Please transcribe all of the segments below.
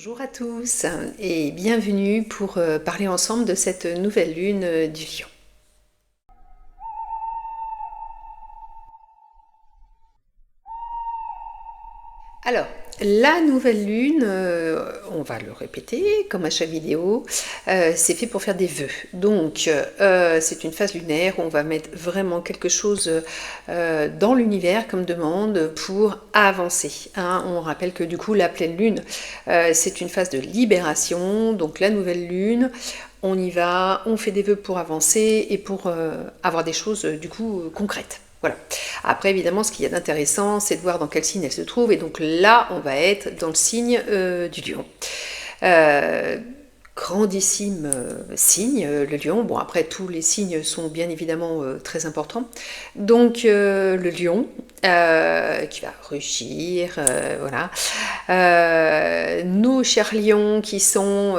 Bonjour à tous et bienvenue pour parler ensemble de cette nouvelle lune du Lion. Alors, la nouvelle lune, on va le répéter comme à chaque vidéo, c'est fait pour faire des vœux. Donc, c'est une phase lunaire où on va mettre vraiment quelque chose dans l'univers comme demande pour avancer. Hein. On rappelle que du coup, la pleine lune, c'est une phase de libération. Donc, la nouvelle lune, on y va, on fait des vœux pour avancer et pour avoir des choses du coup concrètes. Voilà. Après, évidemment, ce qu'il y a d'intéressant, c'est de voir dans quel signe elle se trouve. Et donc là, on va être dans le signe du lion. Grandissime signe, le lion. Bon, après, tous les signes sont bien évidemment très importants. Donc, le lion, qui va rugir, voilà. Nos chers lions qui sont,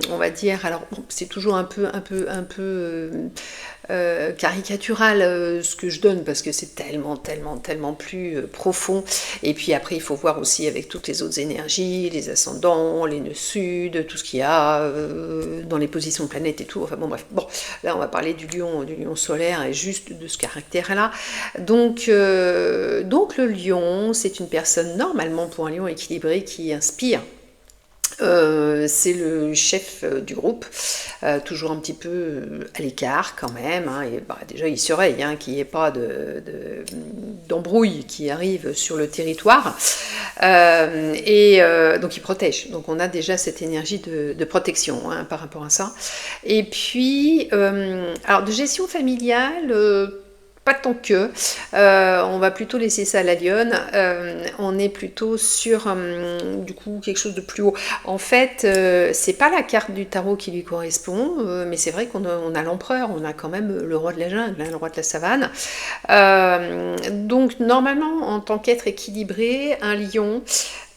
on va dire, alors bon, c'est toujours un peu caricatural ce que je donne parce que c'est tellement plus profond. Et puis après, il faut voir aussi avec toutes les autres énergies, les ascendants, les nœuds sud, tout ce qu'il y a dans les positions de planètes et tout. Enfin bon, bref. Bon, là, on va parler du lion solaire et juste de ce caractère-là. Donc le lion, c'est une personne normalement pour un lion équilibré qui inspire. C'est le chef du groupe, toujours un petit peu à l'écart quand même, hein, et bah, déjà il surveille hein, qu'il n'y ait pas d'embrouille qui arrive sur le territoire, donc il protège, donc on a déjà cette énergie de protection hein, par rapport à ça. Et puis, alors de gestion familiale, pas tant que, on va plutôt laisser ça à la lionne, on est plutôt sur du coup quelque chose de plus haut. En fait, c'est pas la carte du tarot qui lui correspond, mais c'est vrai qu'on a l'empereur, on a quand même le roi de la jungle, hein, le roi de la savane. Donc normalement, en tant qu'être équilibré, un lion,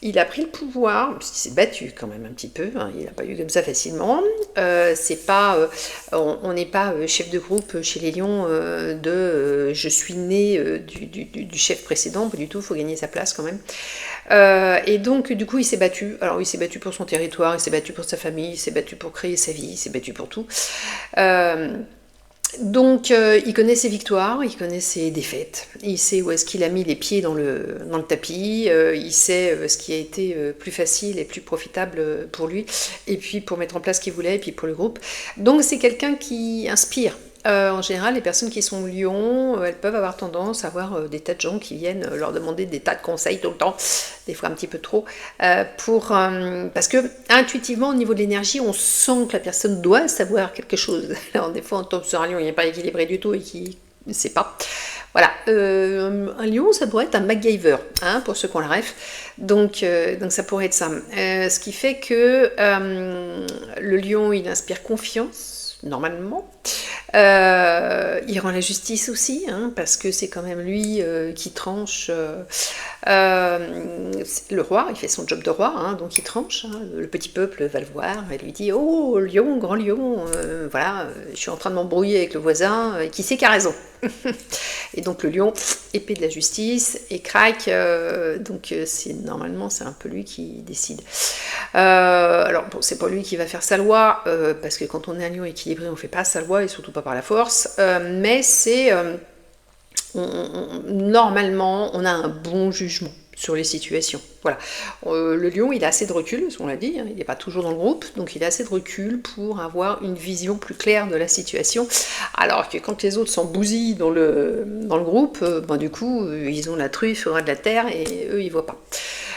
il a pris le pouvoir, parce qu'il s'est battu quand même un petit peu, hein, il n'a pas eu comme ça facilement. C'est pas, on n'est pas chef de groupe chez les lions je suis né du chef précédent, pas du tout, il faut gagner sa place quand même. Et donc du coup il s'est battu, alors il s'est battu pour son territoire, il s'est battu pour sa famille, il s'est battu pour créer sa vie, il s'est battu pour tout. Donc il connaît ses victoires, il connaît ses défaites, il sait où est-ce qu'il a mis les pieds dans le tapis, il sait ce qui a été plus facile et plus profitable pour lui, et puis pour mettre en place ce qu'il voulait, et puis pour le groupe. Donc c'est quelqu'un qui inspire. En général, les personnes qui sont lions, elles peuvent avoir tendance à avoir des tas de gens qui viennent leur demander des tas de conseils tout le temps, des fois un petit peu trop, parce que intuitivement, au niveau de l'énergie, on sent que la personne doit savoir quelque chose. Alors des fois, on tombe sur un lion, il n'est pas équilibré du tout et qui ne sait pas. Voilà, un lion, ça pourrait être un MacGyver, hein, pour ceux qui ont la ref. Donc ça pourrait être ça. Ce qui fait que le lion, il inspire confiance, normalement. Il rend la justice aussi, hein, parce que c'est quand même lui qui tranche. Le roi, il fait son job de roi, hein, donc il tranche. Hein, le petit peuple va le voir et lui dit « Oh, lion, grand lion, voilà, je suis en train de m'embrouiller avec le voisin, qui sait qui a raison ?» Et donc le lion, épée de la justice, et craque, donc normalement c'est un peu lui qui décide. Alors bon, c'est pas lui qui va faire sa loi, parce que quand on est un lion équilibré, on fait pas sa loi, et surtout pas par la force, mais c'est... normalement, on a un bon jugement sur les situations. Voilà. Le lion, il a assez de recul, on l'a dit, hein, il n'est pas toujours dans le groupe, donc il a assez de recul pour avoir une vision plus claire de la situation, alors que quand les autres s'embousillent dans le groupe, ben, du coup, ils ont la truffe au ras de la terre, et eux, ils voient pas.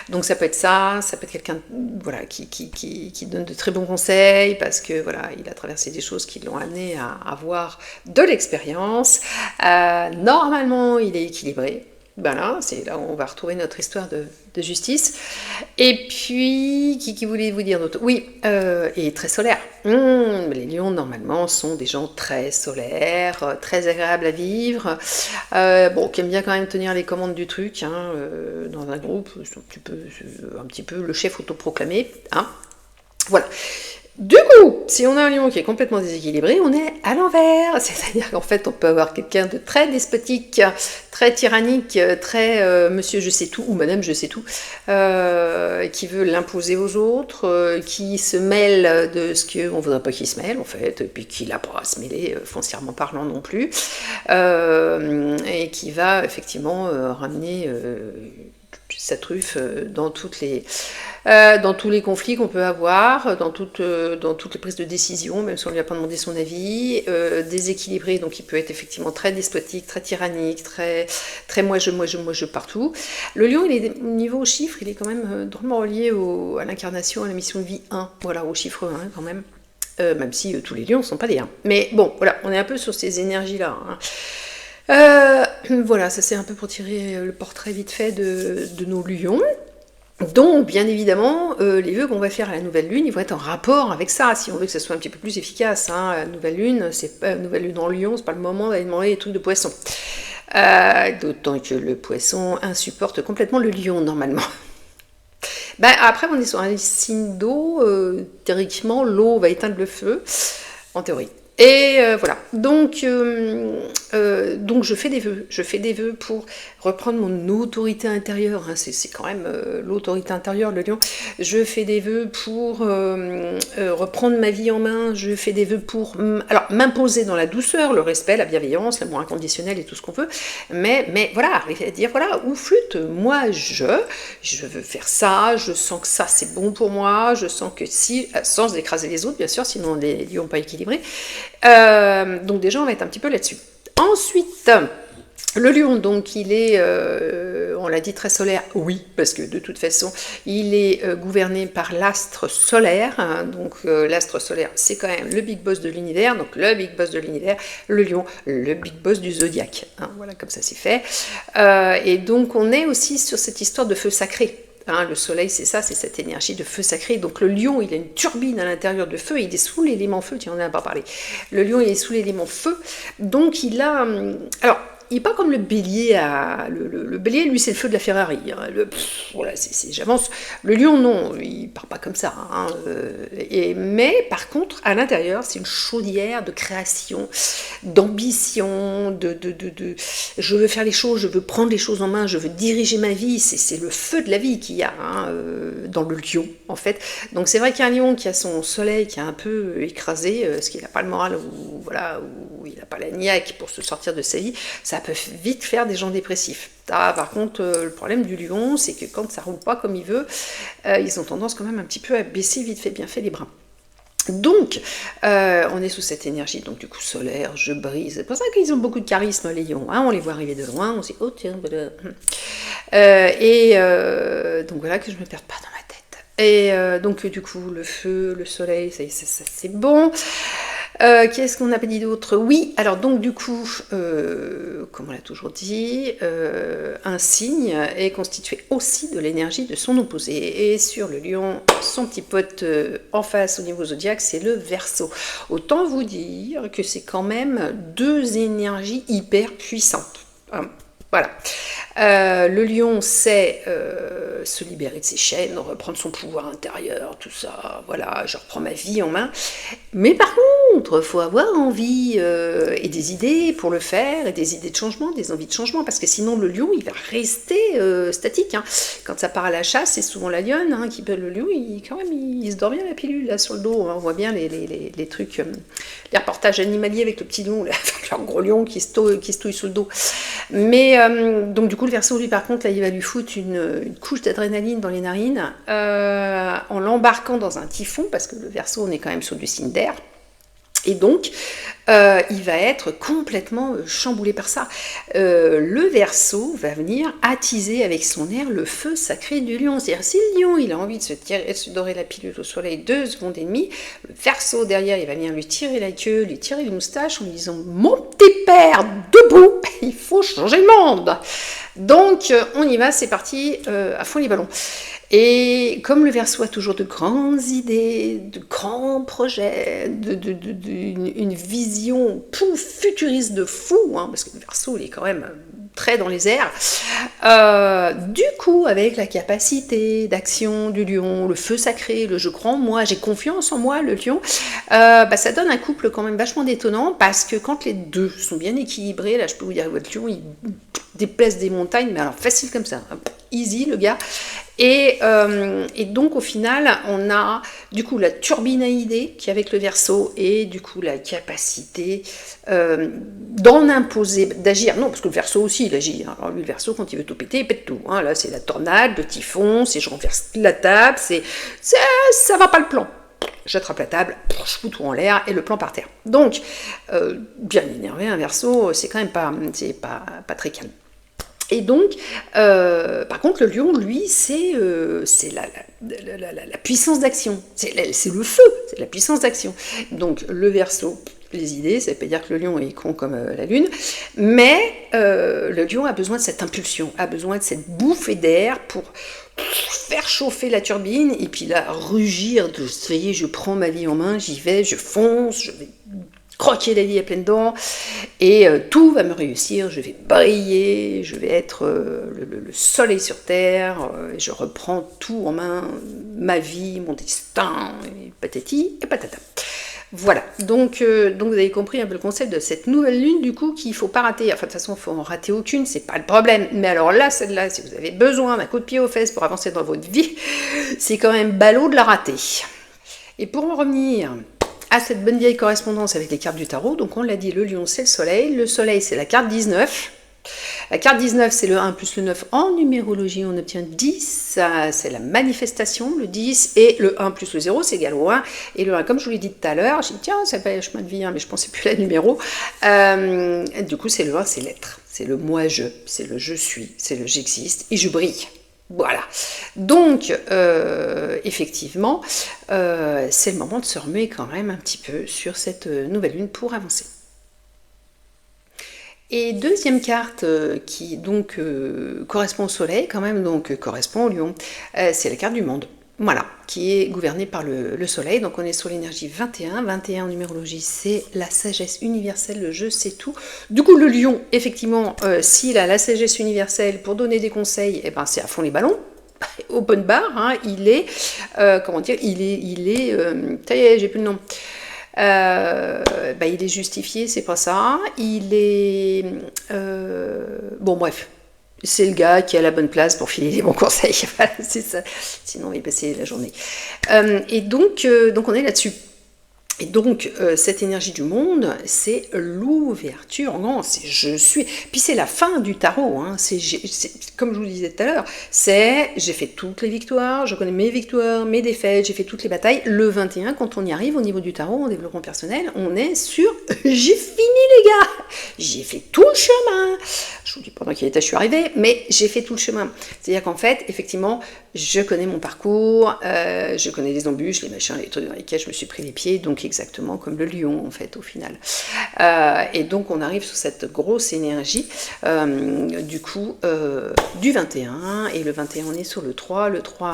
Donc ça peut être ça, ça peut être quelqu'un voilà, qui donne de très bons conseils, parce que voilà, il a traversé des choses qui l'ont amené à avoir de l'expérience. Normalement, il est équilibré. Ben là, c'est là où on va retrouver notre histoire de justice. Et puis, qui voulait vous dire d'autre? Oui, et très solaire. Les lions, normalement, sont des gens très solaires, très agréables à vivre, bon, qui aiment bien quand même tenir les commandes du truc, hein, dans un groupe, c'est un petit peu le chef autoproclamé, hein. Voilà. Du coup, si on a un lion qui est complètement déséquilibré, on est à l'envers. C'est-à-dire qu'en fait, on peut avoir quelqu'un de très despotique, très tyrannique, très monsieur je sais tout ou madame je sais tout, qui veut l'imposer aux autres, qui se mêle de ce qu'on ne voudrait pas qu'il se mêle, en fait, et puis qui n'a pas à se mêler foncièrement parlant non plus, et qui va effectivement ramener sa truffe dans tous les conflits qu'on peut avoir, dans toutes les prises de décision, même si on ne lui a pas demandé son avis, déséquilibré, donc il peut être effectivement très despotique, très tyrannique, très moi je partout. Le lion, il est, au niveau chiffre, il est quand même drôlement relié à l'incarnation, à la mission de vie 1, voilà, au chiffre 1 quand même. Même si tous les lions ne sont pas des 1. Mais bon, voilà, on est un peu sur ces énergies-là. Voilà, ça c'est un peu pour tirer le portrait vite fait de nos lions. Donc, bien évidemment, les vœux qu'on va faire à la nouvelle lune, ils vont être en rapport avec ça, si on veut que ça soit un petit peu plus efficace. La nouvelle lune, c'est pas nouvelle lune en lion, c'est pas le moment d'aller demander des trucs de poisson. D'autant que le poisson insupporte complètement le lion, normalement. Après, on est sur un signe d'eau, théoriquement, l'eau va éteindre le feu, en théorie. Et voilà, donc je fais des vœux. Je fais des vœux pour reprendre mon autorité intérieure. Hein, c'est quand même l'autorité intérieure, le lion. Je fais des vœux pour reprendre ma vie en main. Je fais des vœux pour m'imposer dans la douceur, le respect, la bienveillance, l'amour inconditionnel et tout ce qu'on veut. Mais voilà, arriver à dire, voilà, ou flûte, moi je veux faire ça, je sens que ça c'est bon pour moi, je sens que si, sans écraser les autres bien sûr, sinon les lions pas équilibrés. Donc déjà on va être un petit peu là-dessus. Ensuite, le lion, donc il est, on l'a dit, très solaire, oui, parce que de toute façon il est gouverné par l'astre solaire, hein, donc l'astre solaire c'est quand même le big boss de l'univers, donc le big boss de l'univers, le lion, le big boss du zodiaque, hein, voilà comme ça c'est fait, et donc on est aussi sur cette histoire de feu sacré. Hein, le soleil, c'est ça, c'est cette énergie de feu sacré. Donc le lion, il a une turbine à l'intérieur de feu, il est sous l'élément feu, tu en as pas parlé. Le lion, il est sous l'élément feu, donc il a... Alors, il n'est pas comme le bélier, le bélier, lui, c'est le feu de la Ferrari. Hein. Voilà, j'avance. Le lion, non, il part pas comme ça. Hein. Mais par contre, à l'intérieur, c'est une chaudière de création, d'ambition, je veux faire les choses, je veux prendre les choses en main, je veux diriger ma vie. C'est le feu de la vie qu'il y a dans le lion, en fait. Donc c'est vrai qu'un lion qui a son soleil qui est un peu écrasé, parce qu'il n'a pas le moral, ou voilà, ou il n'a pas la niaque pour se sortir de sa vie, ça peut vite faire des gens dépressifs. Par contre, le problème du lion, c'est que quand ça roule pas comme il veut, ils ont tendance quand même un petit peu à baisser vite fait, bien fait les bras. Donc, on est sous cette énergie, donc du coup solaire, je brise. C'est pour ça qu'ils ont beaucoup de charisme, les lions. Hein, on les voit arriver de loin, on se dit, oh tiens, voilà. Donc voilà, que je me perde pas dans ma tête. Et donc du coup, le feu, le soleil, ça c'est bon. Qu'est-ce qu'on a pas dit d'autre? Oui, alors donc du coup, comme on l'a toujours dit, un signe est constitué aussi de l'énergie de son opposé. Et sur le lion, son petit pote en face au niveau zodiaque, c'est le Verseau. Autant vous dire que c'est quand même deux énergies hyper puissantes. Hein. Voilà. Le lion sait se libérer de ses chaînes, reprendre son pouvoir intérieur, tout ça, voilà, je reprends ma vie en main. Mais par contre, il faut avoir envie et des idées pour le faire, et des idées de changement, des envies de changement, parce que sinon le lion, il va rester statique. Hein. Quand ça part à la chasse, c'est souvent la lionne hein, qui peut le lion, quand même, il se dort bien la pilule là sur le dos. Hein. On voit bien les trucs, les reportages animaliers avec le petit lion, le gros lion qui se touille sous le dos. Mais donc du coup, le Verseau, lui, par contre, là, il va lui foutre une couche d'adrénaline dans les narines en l'embarquant dans un typhon, parce que le Verseau, on est quand même sur du signe d'air. Et donc, il va être complètement chamboulé par ça. Le Verseau va venir attiser avec son air le feu sacré du lion. C'est-à-dire, si le lion il a envie de se dorer la pilule au soleil 2 secondes et demie, le Verseau derrière, il va venir lui tirer la queue, lui tirer les moustaches en lui disant « Mon petit père, debout, il faut changer le monde !» Donc, on y va, c'est parti, à fond les ballons. Et comme le Verseau a toujours de grandes idées, de grands projets, une vision futuriste de fou, hein, parce que le Verseau il est quand même très dans les airs, du coup avec la capacité d'action du lion, le feu sacré, le je crois en moi, j'ai confiance en moi, le lion, ça donne un couple quand même vachement détonnant, parce que quand les deux sont bien équilibrés, là je peux vous dire, votre lion il déplace des montagnes, mais alors facile comme ça, easy le gars. Et donc au final, on a du coup la turbine à idées qui est avec le Verseau, et du coup la capacité d'en imposer, d'agir. Non, parce que le Verseau aussi il agit. Hein. Alors lui le Verseau, quand il veut tout péter, il pète tout. Hein. Là c'est la tornade, le typhon, c'est je renverse la table, ça va pas le plan. J'attrape la table, je fous tout en l'air et le plan par terre. Donc bien énervé, un Verseau, c'est quand même pas très calme. Et donc, par contre, le lion, lui, c'est la puissance d'action. C'est le feu, c'est la puissance d'action. Donc, le Verseau, les idées, ça ne veut pas dire que le lion est con comme la lune, mais le lion a besoin de cette impulsion, a besoin de cette bouffée d'air pour faire chauffer la turbine, et puis là, rugir de « ça y est, je prends ma vie en main, j'y vais, je fonce, je vais croquer la vie à pleines dents, et tout va me réussir, je vais briller, je vais être le soleil sur terre, je reprends tout en main, ma vie, mon destin, et patati et patata. » Voilà, donc vous avez compris un peu le concept de cette nouvelle lune, du coup, qu'il ne faut pas rater. Enfin, de toute façon, il ne faut en rater aucune, c'est pas le problème. Mais alors là, celle-là, si vous avez besoin d'un coup de pied aux fesses pour avancer dans votre vie, c'est quand même ballot de la rater. Et pour en revenir à cette bonne vieille correspondance avec les cartes du tarot, donc on l'a dit, le lion c'est le soleil c'est la carte 19, la carte 19 c'est le 1 plus le 9, en numérologie on obtient 10, c'est la manifestation, le 10, et le 1 plus le 0 c'est égal au 1, et le 1 comme je vous l'ai dit tout à l'heure, j'ai dit tiens ça s'appelle chemin de vie, hein, mais je pensais plus à la numéro, du coup c'est le 1, c'est l'être, c'est le moi-je, c'est le je suis, c'est le j'existe, et je brille. Voilà, donc effectivement, c'est le moment de se remettre quand même un petit peu sur cette nouvelle lune pour avancer. Et deuxième carte qui donc correspond au soleil, quand même donc correspond au lion, c'est la carte du monde. Voilà, qui est gouvernée par le soleil, donc on est sur l'énergie 21, 21 en numérologie c'est la sagesse universelle, le je sais tout. Du coup le lion, effectivement, s'il a la sagesse universelle pour donner des conseils, eh ben, c'est à fond les ballons, open bar, hein, il est, comment dire, il est, ça y est, j'ai plus le nom. Il est justifié, c'est pas ça. Il est. Bon, bref. C'est le gars qui a la bonne place pour filer les bons conseils. Voilà, c'est ça. Sinon, il va passer la journée. Et donc on est là-dessus. Et donc, cette énergie du monde, c'est l'ouverture, non, c'est je suis. Puis c'est la fin du tarot, hein. C'est, comme je vous le disais tout à l'heure, c'est j'ai fait toutes les victoires, je connais mes victoires, mes défaites, j'ai fait toutes les batailles. Le 21, quand on y arrive au niveau du tarot, en développement personnel, on est sur j'ai fini les gars, j'ai fait tout le chemin. Je vous dis pas dans quel état je suis arrivée, mais j'ai fait tout le chemin. C'est-à-dire qu'en fait, effectivement, je connais mon parcours, je connais les embûches, les machins, les trucs dans lesquels je me suis pris les pieds, donc exactement comme le lion en fait au final. Et donc on arrive sous cette grosse énergie du coup du 21, et le 21 on est sur le 3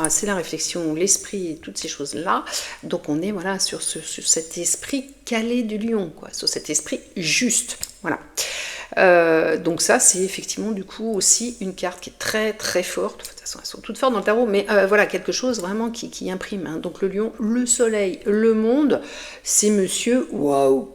c'est la réflexion, l'esprit, toutes ces choses là, donc on est voilà sur cet esprit calé du lion, quoi, sur cet esprit juste, voilà. Donc ça c'est effectivement du coup aussi une carte qui est très très forte, de toute façon elles sont toutes fortes dans le tarot, mais voilà quelque chose vraiment qui imprime, hein. Donc le lion, le soleil, le monde, c'est monsieur waouh.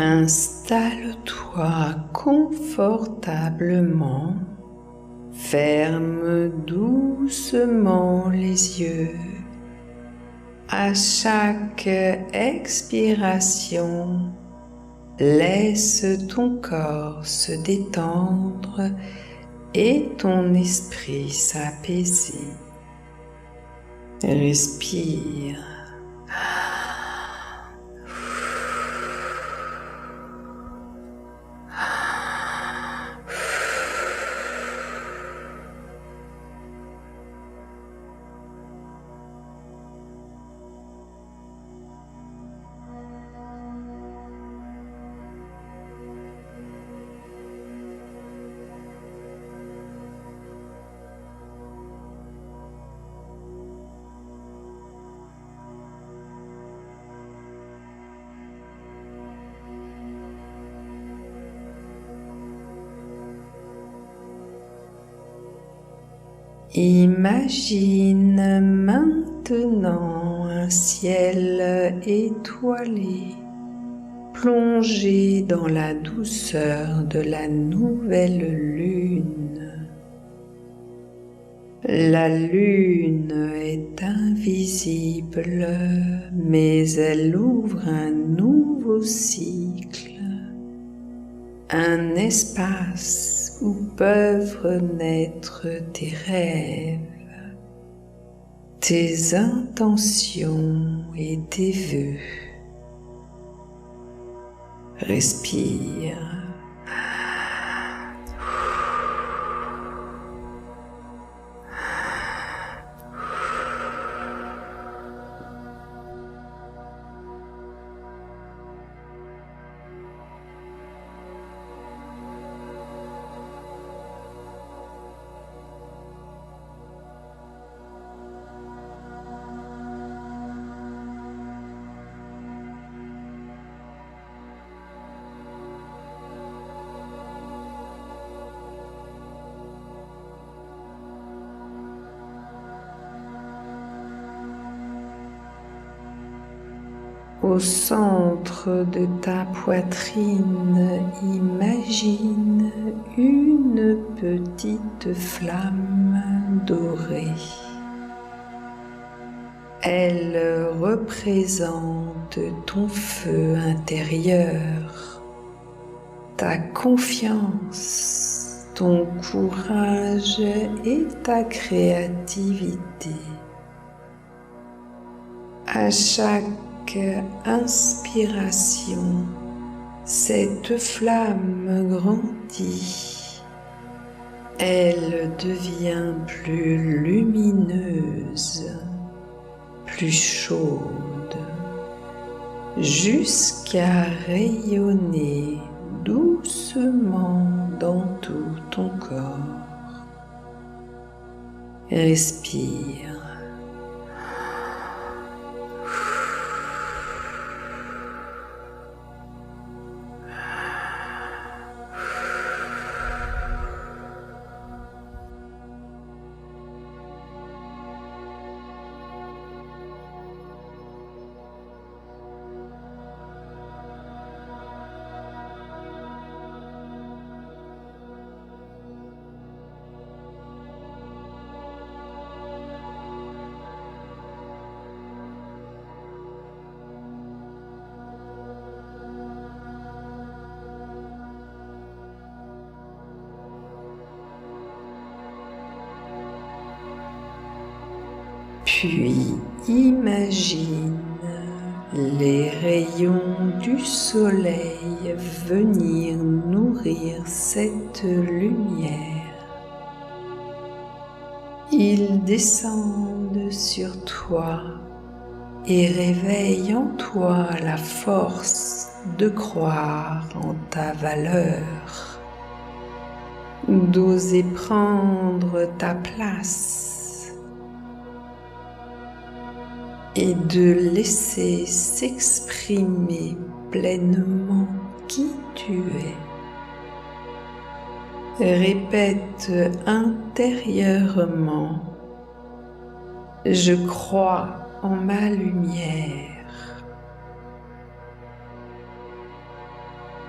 Installe-toi confortablement, ferme doucement les yeux. À chaque expiration, laisse ton corps se détendre et ton esprit s'apaiser. Respire. Imagine maintenant un ciel étoilé, plongé dans la douceur de la nouvelle lune. La lune est invisible, mais elle ouvre un nouveau cycle, un espace où peuvent naître tes rêves, tes intentions et tes vœux. Respire. Au centre de ta poitrine, imagine une petite flamme dorée. Elle représente ton feu intérieur, ta confiance, ton courage et ta créativité. À chaque inspiration, cette flamme grandit. Elle devient plus lumineuse, plus chaude, jusqu'à rayonner doucement dans tout ton corps. Respire. Puis imagine les rayons du soleil venir nourrir cette lumière. Ils descendent sur toi et réveillent en toi la force de croire en ta valeur, d'oser prendre ta place et de laisser s'exprimer pleinement qui tu es. Répète intérieurement: je crois en ma lumière.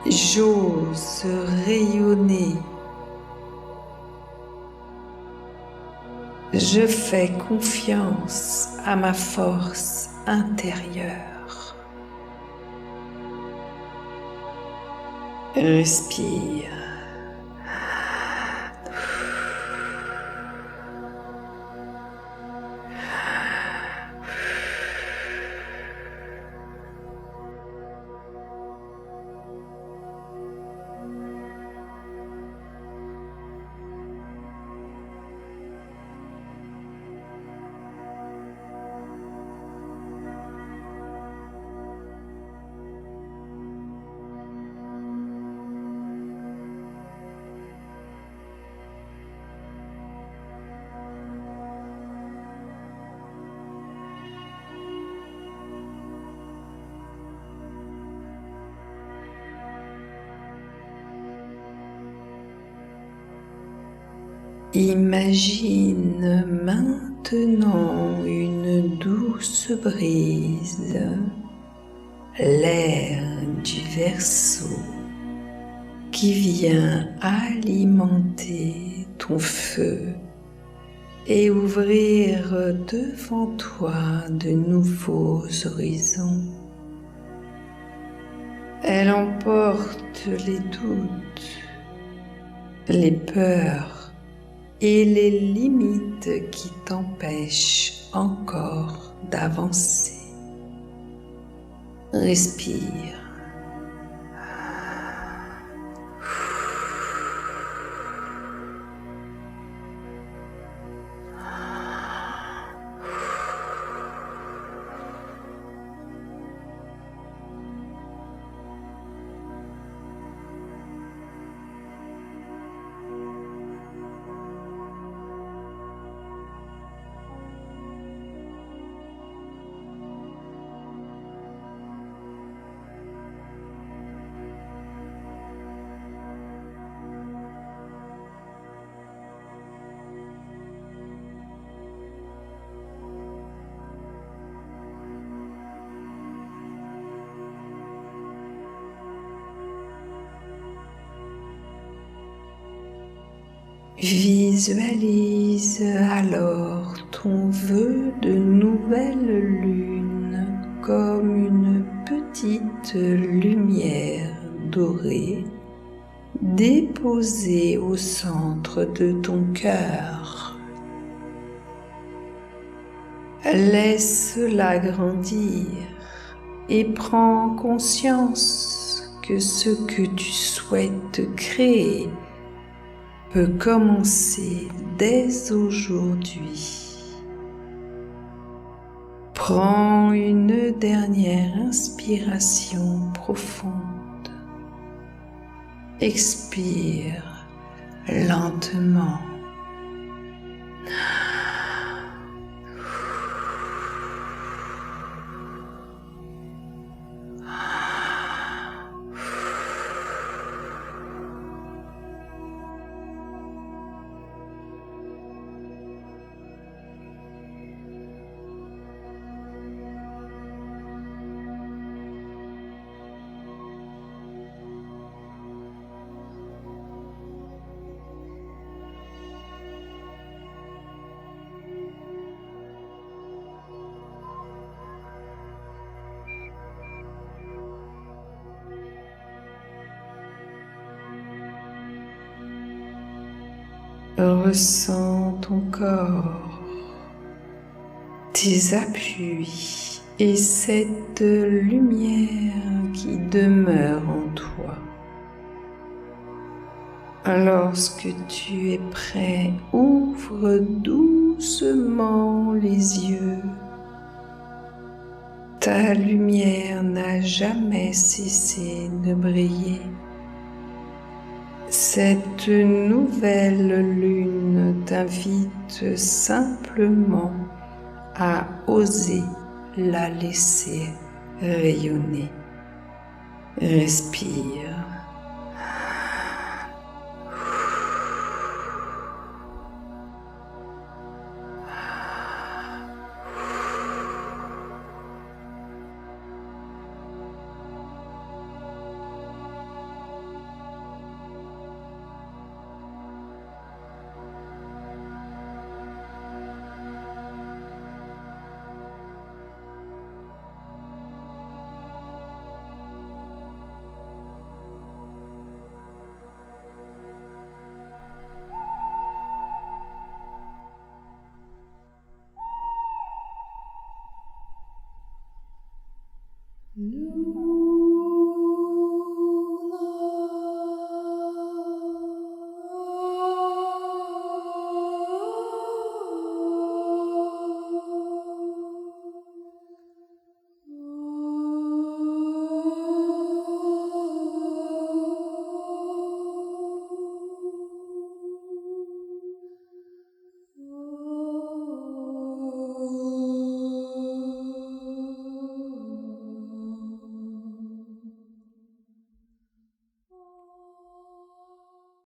J'ose rayonner. Je fais confiance à ma force intérieure. Respire. Imagine maintenant une douce brise, l'air du Verseau qui vient alimenter ton feu et ouvrir devant toi de nouveaux horizons. Elle emporte les doutes, les peurs et les limites qui t'empêchent encore d'avancer. Respire. Visualise alors ton vœu de nouvelle lune comme une petite lumière dorée déposée au centre de ton cœur. Laisse-la grandir et prends conscience que ce que tu souhaites créer peut commencer dès aujourd'hui. Prends une dernière inspiration profonde. Expire lentement. Ressens ton corps, tes appuis et cette lumière qui demeure en toi. Lorsque tu es prêt, ouvre doucement les yeux. Ta lumière n'a jamais cessé de briller. Cette nouvelle lune t'invite simplement à oser la laisser rayonner. Respire.